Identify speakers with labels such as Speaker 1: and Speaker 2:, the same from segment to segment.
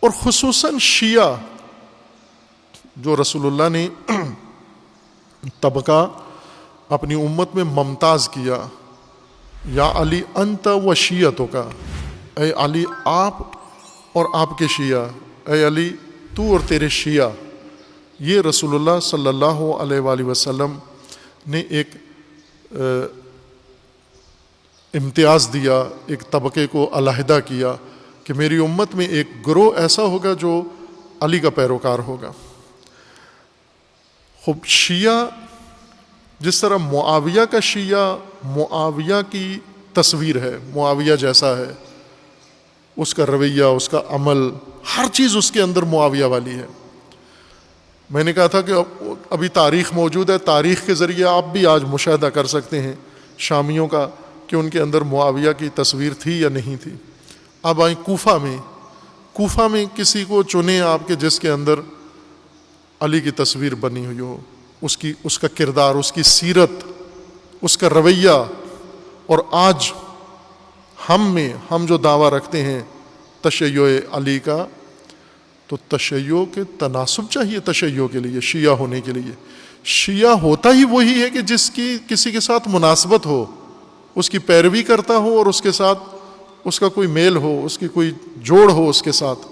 Speaker 1: اور خصوصاً شیعہ جو رسول اللہ نے طبقہ اپنی امت میں ممتاز کیا، یا علی انت و شیعتوں کا، اے علی آپ اور آپ کے شیعہ، اے علی تو اور تیرے شیعہ، یہ رسول اللہ صلی اللہ علیہ وآلہ وسلم نے ایک امتیاز دیا، ایک طبقے کو علیحدہ کیا کہ میری امت میں ایک گروہ ایسا ہوگا جو علی کا پیروکار ہوگا۔ خب شیعہ جس طرح معاویہ کا شیعہ معاویہ کی تصویر ہے، معاویہ جیسا ہے، اس کا رویہ، اس کا عمل، ہر چیز اس کے اندر معاویہ والی ہے۔ میں نے کہا تھا کہ ابھی تاریخ موجود ہے، تاریخ کے ذریعے آپ بھی آج مشاہدہ کر سکتے ہیں شامیوں کا کہ ان کے اندر معاویہ کی تصویر تھی یا نہیں تھی۔ اب آئیں کوفہ میں کسی کو چنیں آپ کے جس کے اندر علی کی تصویر بنی ہوئی ہو، اس کا کردار، اس کی سیرت، اس کا رویہ۔ اور آج ہم جو دعویٰ رکھتے ہیں تشیع علی کا، تو تشیع کے تناسب چاہیے تشیع کے لیے، شیعہ ہونے کے لیے۔ شیعہ ہوتا ہی وہی ہے کہ جس کی کسی کے ساتھ مناسبت ہو، اس کی پیروی کرتا ہو اور اس کے ساتھ اس کا کوئی میل ہو، اس کی کوئی جوڑ ہو اس کے ساتھ۔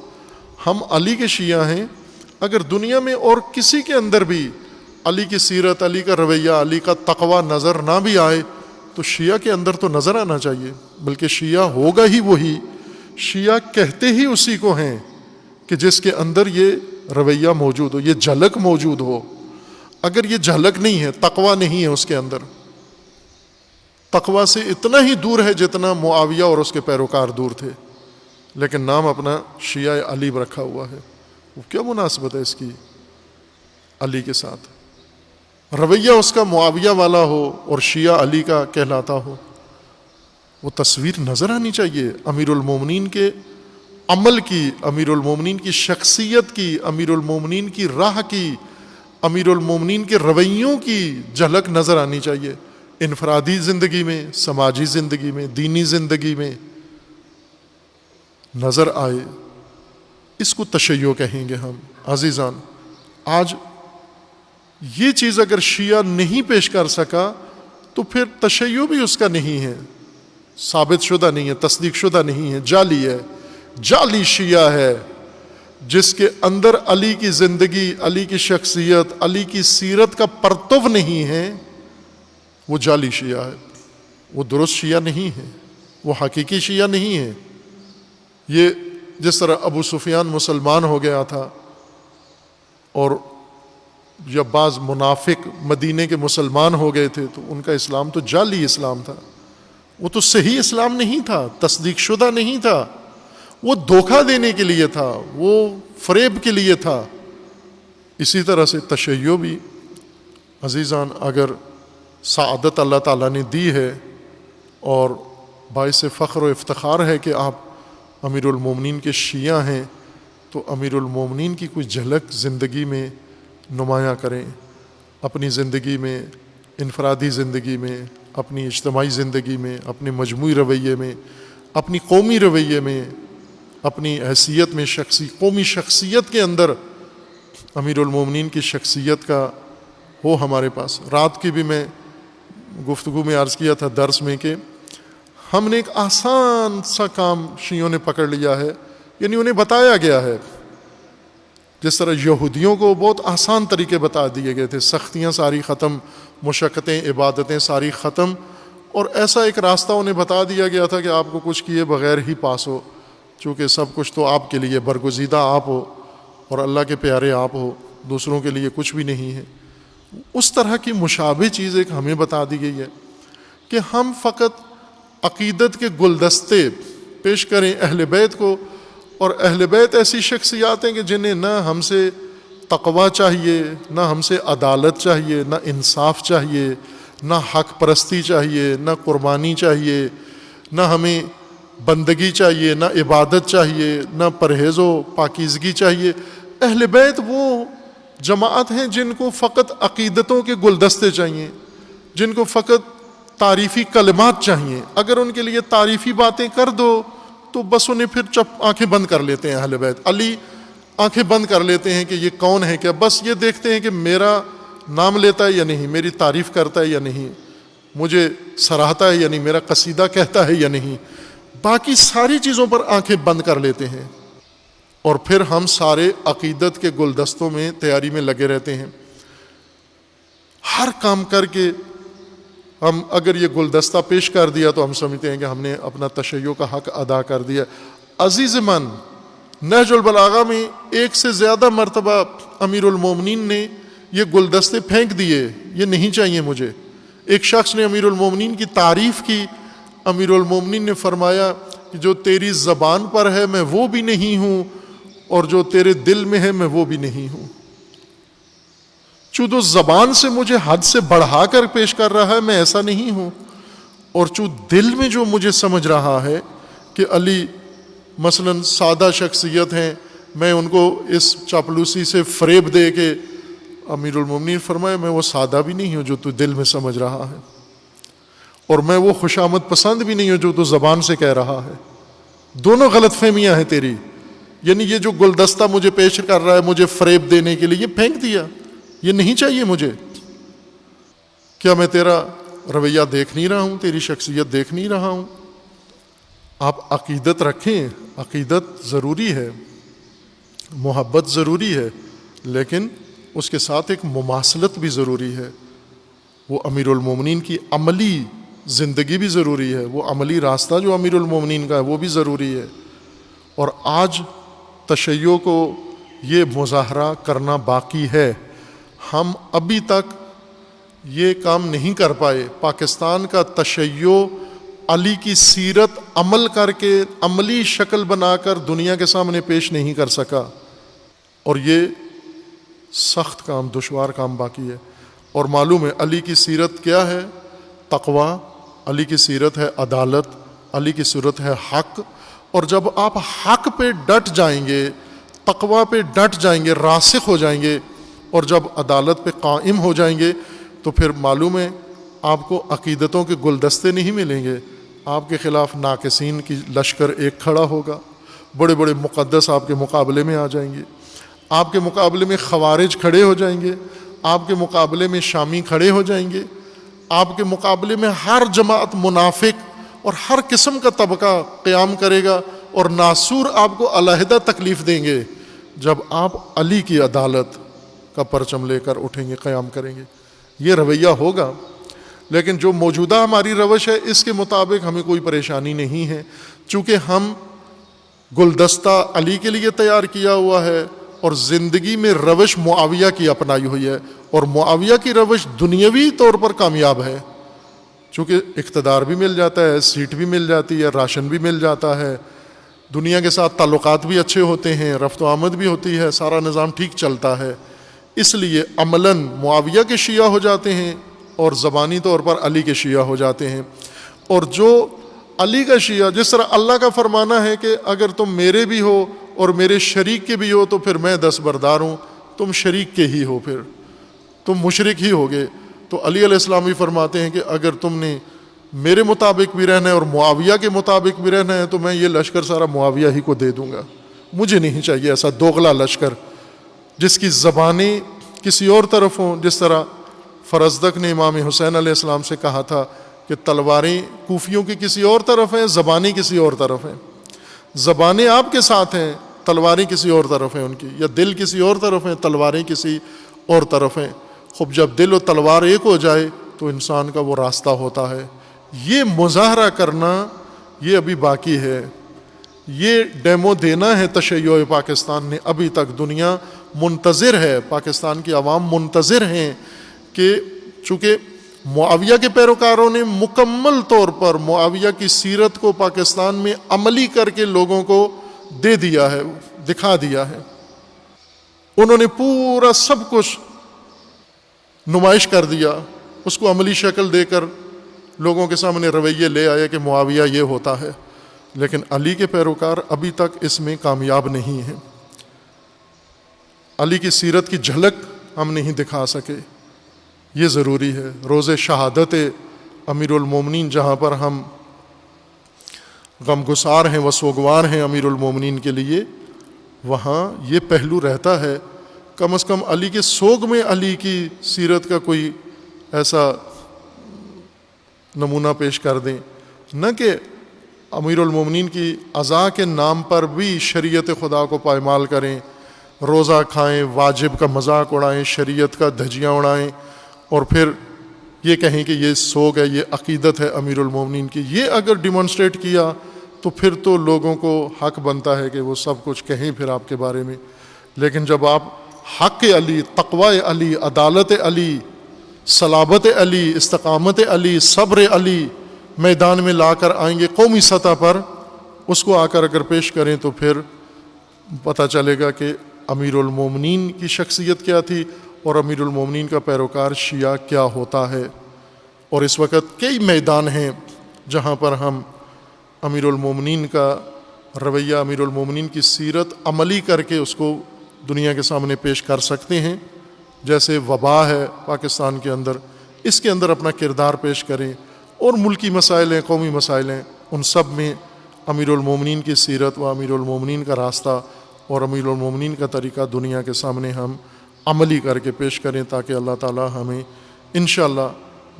Speaker 1: ہم علی کے شیعہ ہیں۔ اگر دنیا میں اور کسی کے اندر بھی علی کی سیرت، علی کا رویہ، علی کا تقوی نظر نہ بھی آئے تو شیعہ کے اندر تو نظر آنا چاہیے، بلکہ شیعہ ہوگا ہی وہی، شیعہ کہتے ہی اسی کو ہیں کہ جس کے اندر یہ رویہ موجود ہو، یہ جھلک موجود ہو۔ اگر یہ جھلک نہیں ہے، تقوی نہیں ہے اس کے اندر، تقوی سے اتنا ہی دور ہے جتنا معاویہ اور اس کے پیروکار دور تھے، لیکن نام اپنا شیعہ علی رکھا ہوا ہے۔ وہ کیا مناسبت ہے اس کی علی کے ساتھ؟ رویہ اس کا معاویہ والا ہو اور شیعہ علی کا کہلاتا ہو، وہ تصویر نظر آنی چاہیے امیر المومنین کے عمل کی، امیر المومنین کی شخصیت کی، امیر المومنین کی راہ کی، امیر المومنین کے رویوں کی جھلک نظر آنی چاہیے، انفرادی زندگی میں، سماجی زندگی میں، دینی زندگی میں نظر آئے۔ اس کو تشیع کہیں گے ہم۔ عزیزان، آج یہ چیز اگر شیعہ نہیں پیش کر سکا تو پھر تشیع بھی اس کا نہیں ہے، ثابت شدہ نہیں ہے، تصدیق شدہ نہیں ہے، جعلی ہے، جعلی شیعہ ہے، جس کے اندر علی کی زندگی، علی کی شخصیت، علی کی سیرت کا پرتو نہیں ہے، وہ جعلی شیعہ ہے، وہ درست شیعہ نہیں ہے، وہ حقیقی شیعہ نہیں ہے۔ یہ جس طرح ابو سفیان مسلمان ہو گیا تھا اور یا بعض منافق مدینے کے مسلمان ہو گئے تھے، تو ان کا اسلام تو جعلی اسلام تھا، وہ تو صحیح اسلام نہیں تھا، تصدیق شدہ نہیں تھا، وہ دھوکہ دینے کے لیے تھا، وہ فریب کے لیے تھا۔ اسی طرح سے تشیع بھی عزیزان اگر سعادت اللہ تعالیٰ نے دی ہے اور باعث فخر و افتخار ہے کہ آپ امیر المومنین کے شیعہ ہیں، تو امیر المومنین کی کوئی جھلک زندگی میں نمایاں کریں، اپنی زندگی میں، انفرادی زندگی میں، اپنی اجتماعی زندگی میں، اپنے مجموعی رویے میں، اپنی قومی رویے میں، اپنی حیثیت میں، قومی شخصیت کے اندر امیر المومنین کی شخصیت کا ہو ہمارے پاس۔ رات کی بھی میں گفتگو میں عرض کیا تھا درس میں کہ ہم نے ایک آسان سا کام شیعوں نے پکڑ لیا ہے، یعنی انہیں بتایا گیا ہے، جس طرح یہودیوں کو بہت آسان طریقے بتا دیے گئے تھے، سختیاں ساری ختم، مشقتیں، عبادتیں ساری ختم، اور ایسا ایک راستہ انہیں بتا دیا گیا تھا کہ آپ کو کچھ کیے بغیر ہی پاس ہو، چونکہ سب کچھ تو آپ کے لیے، برگزیدہ آپ ہو اور اللہ کے پیارے آپ ہو، دوسروں کے لیے کچھ بھی نہیں ہے۔ اس طرح کی مشابہ چیز ایک ہمیں بتا دی گئی ہے کہ ہم فقط عقیدت کے گلدستے پیش کریں اہل بیت کو، اور اہل بیت ایسی شخصیات ہیں کہ جنہیں نہ ہم سے تقوی چاہیے، نہ ہم سے عدالت چاہیے، نہ انصاف چاہیے، نہ حق پرستی چاہیے، نہ قربانی چاہیے، نہ ہمیں بندگی چاہیے، نہ عبادت چاہیے، نہ پرہیز و پاکیزگی چاہیے۔ اہل بیت وہ جماعت ہیں جن کو فقط عقیدتوں کے گلدستے چاہیے، جن کو فقط تعریفی کلمات چاہیے۔ اگر ان کے لیے تعریفی باتیں کر دو تو بس انہیں پھر چپ آنکھیں بند کر لیتے ہیں اہل بیت. علی آنکھیں بند کر لیتے ہیں کہ یہ کون ہے کیا, بس یہ دیکھتے ہیں کہ میرا نام لیتا ہے یا نہیں, میری تعریف کرتا ہے یا نہیں, مجھے سراہتا ہے یا نہیں, میرا قصیدہ کہتا ہے یا نہیں, باقی ساری چیزوں پر آنکھیں بند کر لیتے ہیں. اور پھر ہم سارے عقیدت کے گلدستوں میں تیاری میں لگے رہتے ہیں. ہر کام کر کے ہم اگر یہ گلدستہ پیش کر دیا تو ہم سمجھتے ہیں کہ ہم نے اپنا تشیع کا حق ادا کر دیا. عزیز من, نہج البلاغہ میں 1 سے زیادہ مرتبہ امیر المومنین نے یہ گلدستے پھینک دیے, یہ نہیں چاہیے مجھے. ایک شخص نے امیر المومنین کی تعریف کی, امیر المومنین نے فرمایا کہ جو تیری زبان پر ہے میں وہ بھی نہیں ہوں, اور جو تیرے دل میں ہے میں وہ بھی نہیں ہوں. چونکہ زبان سے مجھے حد سے بڑھا کر پیش کر رہا ہے, میں ایسا نہیں ہوں. اور چونکہ دل میں جو مجھے سمجھ رہا ہے کہ علی مثلا سادہ شخصیت ہیں, میں ان کو اس چاپلوسی سے فریب دے کے, امیر المومنین فرمایا میں وہ سادہ بھی نہیں ہوں جو تو دل میں سمجھ رہا ہے, اور میں وہ خوشامد پسند بھی نہیں ہوں جو تو زبان سے کہہ رہا ہے. دونوں غلط فہمیاں ہیں تیری. یعنی یہ جو گلدستہ مجھے پیش کر رہا ہے مجھے فریب دینے کے لیے, یہ پھینک دیا, یہ نہیں چاہیے مجھے. کیا میں تیرا رویہ دیکھ نہیں رہا ہوں, تیری شخصیت دیکھ نہیں رہا ہوں؟ آپ عقیدت رکھیں, عقیدت ضروری ہے, محبت ضروری ہے, لیکن اس کے ساتھ ایک مماثلت بھی ضروری ہے. وہ امیر المومنین کی عملی زندگی بھی ضروری ہے, وہ عملی راستہ جو امیر المومنین کا ہے وہ بھی ضروری ہے. اور آج تشیع کو یہ مظاہرہ کرنا باقی ہے. ہم ابھی تک یہ کام نہیں کر پائے. پاکستان کا تشیع علی کی سیرت عمل کر کے, عملی شکل بنا کر دنیا کے سامنے پیش نہیں کر سکا, اور یہ سخت کام, دشوار کام باقی ہے. اور معلوم ہے علی کی سیرت کیا ہے؟ تقوی. علی کی سیرت ہے عدالت, علی کی سیرت ہے حق. اور جب آپ حق پہ ڈٹ جائیں گے, تقوی پہ ڈٹ جائیں گے, راسخ ہو جائیں گے, اور جب عدالت پہ قائم ہو جائیں گے, تو پھر معلوم ہے آپ کو عقیدتوں کے گلدستے نہیں ملیں گے. آپ کے خلاف ناقصین کی لشکر ایک کھڑا ہوگا, بڑے بڑے مقدس آپ کے مقابلے میں آ جائیں گے, آپ کے مقابلے میں خوارج کھڑے ہو جائیں گے, آپ کے مقابلے میں شامی کھڑے ہو جائیں گے, آپ کے مقابلے میں ہر جماعت منافق اور ہر قسم کا طبقہ قیام کرے گا, اور ناسور آپ کو علیحدہ تکلیف دیں گے جب آپ علی کی عدالت کا پرچم لے کر اٹھیں گے, قیام کریں گے. یہ رویہ ہوگا. لیکن جو موجودہ ہماری روش ہے اس کے مطابق ہمیں کوئی پریشانی نہیں ہے, چونکہ ہم گلدستہ علی کے لیے تیار کیا ہوا ہے, اور زندگی میں روش معاویہ کی اپنائی ہوئی ہے, اور معاویہ کی روش دنیاوی طور پر کامیاب ہے, چونکہ اقتدار بھی مل جاتا ہے, سیٹ بھی مل جاتی ہے, راشن بھی مل جاتا ہے, دنیا کے ساتھ تعلقات بھی اچھے ہوتے ہیں, رفت و آمد بھی ہوتی ہے, سارا نظام ٹھیک چلتا ہے. اس لیے عملاً معاویہ کے شیعہ ہو جاتے ہیں, اور زبانی طور پر علی کے شیعہ ہو جاتے ہیں. اور جو علی کا شیعہ, جس طرح اللہ کا فرمانا ہے کہ اگر تم میرے بھی ہو اور میرے شریک کے بھی ہو تو پھر میں دستبردار ہوں, تم شریک کے ہی ہو, پھر تم مشرک ہی ہوگے. تو علی علیہ السلام بھی فرماتے ہیں کہ اگر تم نے میرے مطابق بھی رہنا ہے اور معاویہ کے مطابق بھی رہنا ہے تو میں یہ لشکر سارا معاویہ ہی کو دے دوں گا. مجھے نہیں چاہیے ایسا دوغلا لشکر جس کی زبانیں کسی اور طرف ہوں. جس طرح فرزدق نے امام حسین علیہ السلام سے کہا تھا کہ تلواریں کوفیوں کی کسی اور طرف ہیں, زبانیں کسی اور طرف ہیں. زبانیں آپ کے ساتھ ہیں, تلواریں کسی اور طرف ہیں ان کی, یا دل کسی اور طرف ہیں, تلواریں کسی اور طرف ہیں. خوب جب دل و تلوار ایک ہو جائے تو انسان کا وہ راستہ ہوتا ہے. یہ مظاہرہ کرنا یہ ابھی باقی ہے, یہ ڈیمو دینا ہے تشیع پاکستان نے. ابھی تک دنیا منتظر ہے, پاکستان کی عوام منتظر ہیں کہ چونکہ معاویہ کے پیروکاروں نے مکمل طور پر معاویہ کی سیرت کو پاکستان میں عملی کر کے لوگوں کو دے دیا ہے, دکھا دیا ہے. انہوں نے پورا سب کچھ نمائش کر دیا, اس کو عملی شکل دے کر لوگوں کے سامنے رویے لے آئے کہ معاویہ یہ ہوتا ہے. لیکن علی کے پیروکار ابھی تک اس میں کامیاب نہیں ہیں. علی کی سیرت کی جھلک ہم نہیں دکھا سکے. یہ ضروری ہے. روز شہادت امیر المومنین جہاں پر ہم غم گسار ہیں و سوگوار ہیں امیر المومنین کے لیے، وہاں یہ پہلو رہتا ہے کم از کم علی کے سوگ میں علی کی سیرت کا کوئی ایسا نمونہ پیش کر دیں، نہ کہ امیر المومنین کی عزا کے نام پر بھی شریعت خدا کو پائمال کریں، روزہ کھائیں، واجب کا مذاق اڑائیں، شریعت کا دھجیاں اڑائیں، اور پھر یہ کہیں کہ یہ سوگ ہے، یہ عقیدت ہے امیر المومنین کی۔ یہ اگر ڈیمانسٹریٹ کیا تو پھر تو لوگوں کو حق بنتا ہے کہ وہ سب کچھ کہیں پھر آپ کے بارے میں۔ لیکن جب آپ حق علی، تقوی علی، عدالت علی، صلابت علی، استقامت علی، صبر علی میدان میں لا کر آئیں گے قومی سطح پر، اس کو آ کر اگر پیش کریں تو پھر پتہ چلے گا کہ امیر المومنین کی شخصیت کیا تھی اور امیر المومنین کا پیروکار شیعہ کیا ہوتا ہے۔ اور اس وقت کئی میدان ہیں جہاں پر ہم امیر المومنین کا رویہ، امیر المومنین کی سیرت عملی کر کے اس کو دنیا کے سامنے پیش کر سکتے ہیں۔ جیسے وبا ہے پاکستان کے اندر، اس کے اندر اپنا کردار پیش کریں، اور ملکی مسائل ہیں، قومی مسائل ہیں، ان سب میں امیر المومنین کی سیرت و امیر المومنین کا راستہ اور امیر المومنین کا طریقہ دنیا کے سامنے ہم عملی کر کے پیش کریں، تاکہ اللہ تعالی ہمیں انشاءاللہ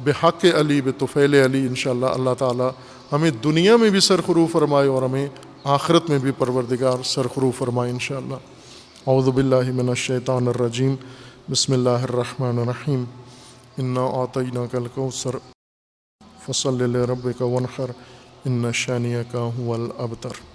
Speaker 1: بحق علی بطفیل علی انشاءاللہ اللہ تعالی ہمیں دنیا میں بھی سرخرو فرمائے اور ہمیں آخرت میں بھی پروردگار سرخرو فرمائے انشاءاللہ۔ اعوذ باللہ من الشیطان الرجیم، بسم اللہ الرحمن الرحیم، انا اعطیناک الکوثر فصل لربک وانحر ان شانئک هو الابتر۔